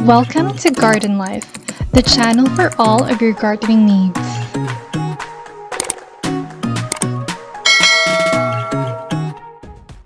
Welcome to Garden Life, the channel for all of your gardening needs.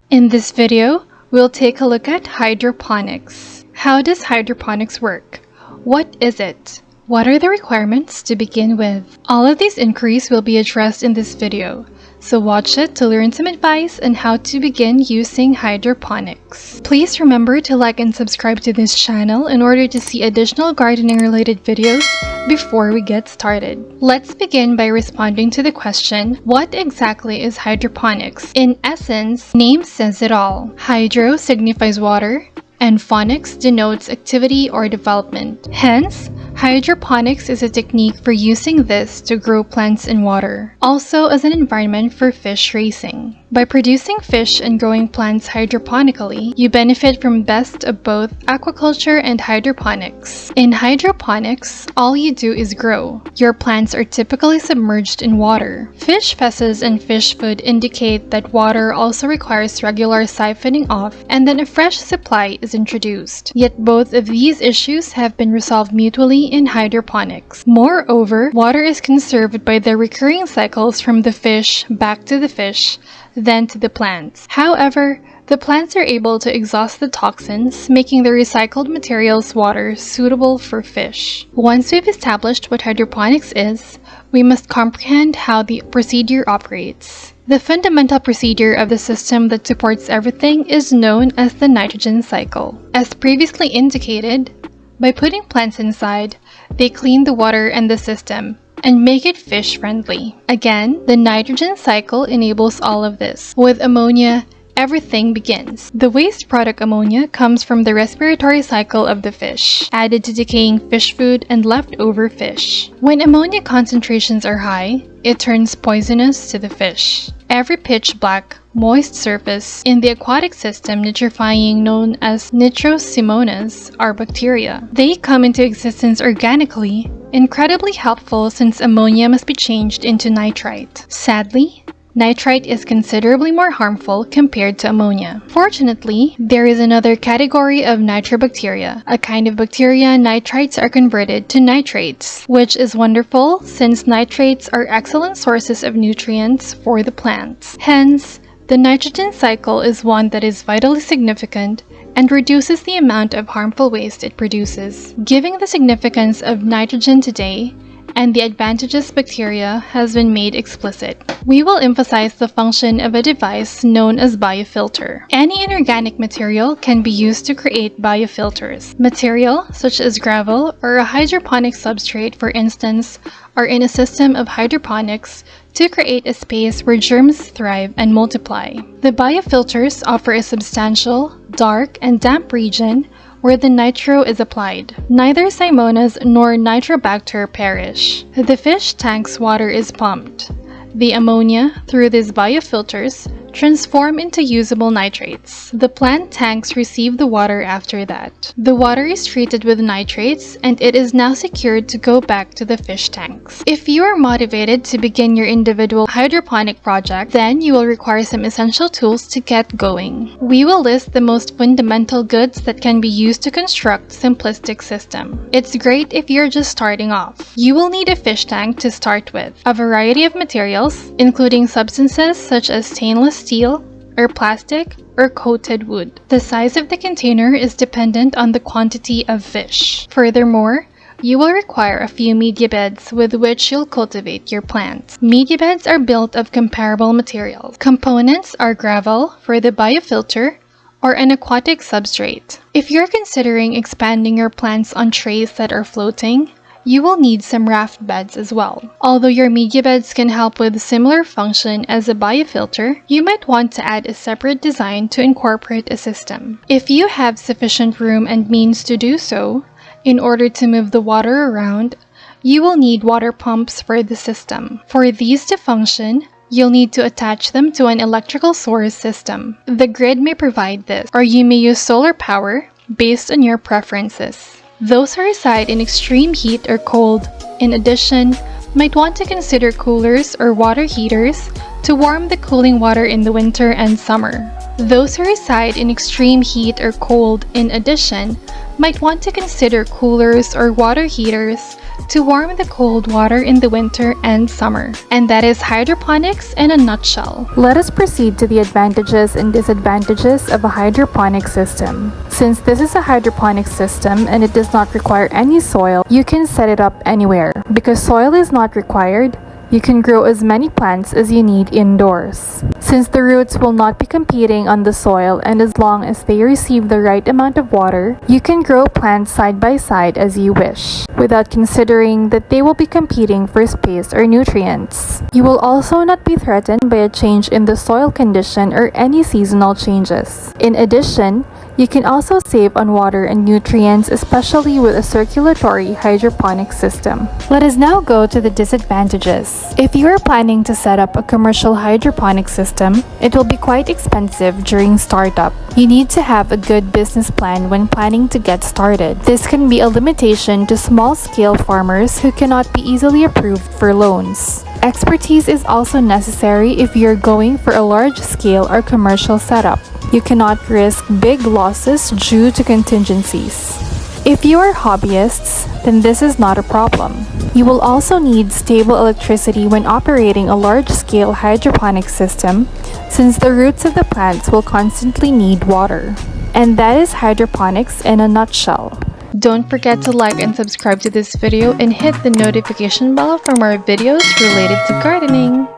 In this video, we'll take a look at hydroponics. How does hydroponics work? What is it? What are the requirements to begin with? All of these inquiries will be addressed in this video, so watch it to learn some advice on how to begin using hydroponics. Please remember to like and subscribe to this channel in order to see additional gardening related videos before we get started. Let's begin by responding to the question, what exactly is hydroponics? In essence, name says it all. Hydro signifies water, and phonics denotes activity or development. Hence, hydroponics is a technique for using this to grow plants in water, also as an environment for fish raising. By producing fish and growing plants hydroponically, you benefit from best of both aquaculture and hydroponics. In hydroponics, all you do is grow. Your plants are typically submerged in water. Fish feces and fish food indicate that water also requires regular siphoning off and then a fresh supply is introduced. Yet both of these issues have been resolved mutually in hydroponics. Moreover, water is conserved by the recurring cycles from the fish back to the fish, then to the plants. However, the plants are able to exhaust the toxins, making the recycled materials water suitable for fish. Once we've established what hydroponics is, we must comprehend how the procedure operates. The fundamental procedure of the system that supports everything is known as the nitrogen cycle. As previously indicated, by putting plants inside, they clean the water and the system and make it fish-friendly. Again, the nitrogen cycle enables all of this. With ammonia, everything begins. The waste product ammonia comes from the respiratory cycle of the fish, added to decaying fish food and leftover fish. When ammonia concentrations are high, it turns poisonous to the fish. Every pitch black, moist surface in the aquatic system nitrifying known as nitrosimonas are bacteria. They come into existence organically, incredibly helpful since ammonia must be changed into nitrite. Sadly, nitrite is considerably more harmful compared to ammonia. Fortunately, there is another category of nitrobacteria, a kind of bacteria nitrites are converted to nitrates, which is wonderful since nitrates are excellent sources of nutrients for the plants. Hence, the nitrogen cycle is one that is vitally significant and reduces the amount of harmful waste it produces. Giving the significance of nitrogen today and the advantages bacteria has been made explicit. We will emphasize the function of a device known as biofilter. Any inorganic material can be used to create biofilters. Material such as gravel or a hydroponic substrate, for instance, are in a system of hydroponics to create a space where germs thrive and multiply. The biofilters offer a substantial, dark, and damp region where the nitro is applied. Neither Simonas nor Nitrobacter perish. The fish tank's water is pumped. The ammonia, through these biofilters, transform into usable nitrates. The plant tanks receive the water after that. The water is treated with nitrates and it is now secured to go back to the fish tanks. If you are motivated to begin your individual hydroponic project, then you will require some essential tools to get going. We will list the most fundamental goods that can be used to construct simplistic system. It's great if you're just starting off. You will need a fish tank to start with, a variety of materials, including substances such as stainless steel, or plastic, or coated wood. The size of the container is dependent on the quantity of fish. Furthermore, you will require a few media beds with which you'll cultivate your plants. Media beds are built of comparable materials. Components are gravel for the biofilter or an aquatic substrate. If you're considering expanding your plants on trays that are floating, you will need some raft beds as well. Although your media beds can help with similar function as a biofilter, you might want to add a separate design to incorporate a system. If you have sufficient room and means to do so, in order to move the water around, you will need water pumps for the system. For these to function, you'll need to attach them to an electrical source system. The grid may provide this, or you may use solar power based on your preferences. Those who reside in extreme heat or cold, in addition, might want to consider coolers or water heaters to warm the cooling water in the winter and summer. Those who reside in extreme heat or cold, in addition, might want to consider coolers or water heaters to warm the cold water in the winter and summer. And that is hydroponics in a nutshell. Let us proceed to the advantages and disadvantages of a hydroponic system. Since this is a hydroponic system and it does not require any soil, you can set it up anywhere. Because soil is not required, you can grow as many plants as you need indoors. Since the roots will not be competing on the soil, and as long as they receive the right amount of water, you can grow plants side by side as you wish, without considering that they will be competing for space or nutrients. You will also not be threatened by a change in the soil condition or any seasonal changes. In addition, you can also save on water and nutrients, especially with a circulatory hydroponic system. Let us now go to the disadvantages. If you are planning to set up a commercial hydroponic system, it will be quite expensive during startup. You need to have a good business plan when planning to get started. This can be a limitation to small-scale farmers who cannot be easily approved for loans. Expertise is also necessary if you're going for a large-scale or commercial setup. You cannot risk big losses due to contingencies. If you are hobbyists, then this is not a problem. You will also need stable electricity when operating a large-scale hydroponic system, since the roots of the plants will constantly need water. And that is hydroponics in a nutshell. Don't forget to like and subscribe to this video and hit the notification bell for more videos related to gardening.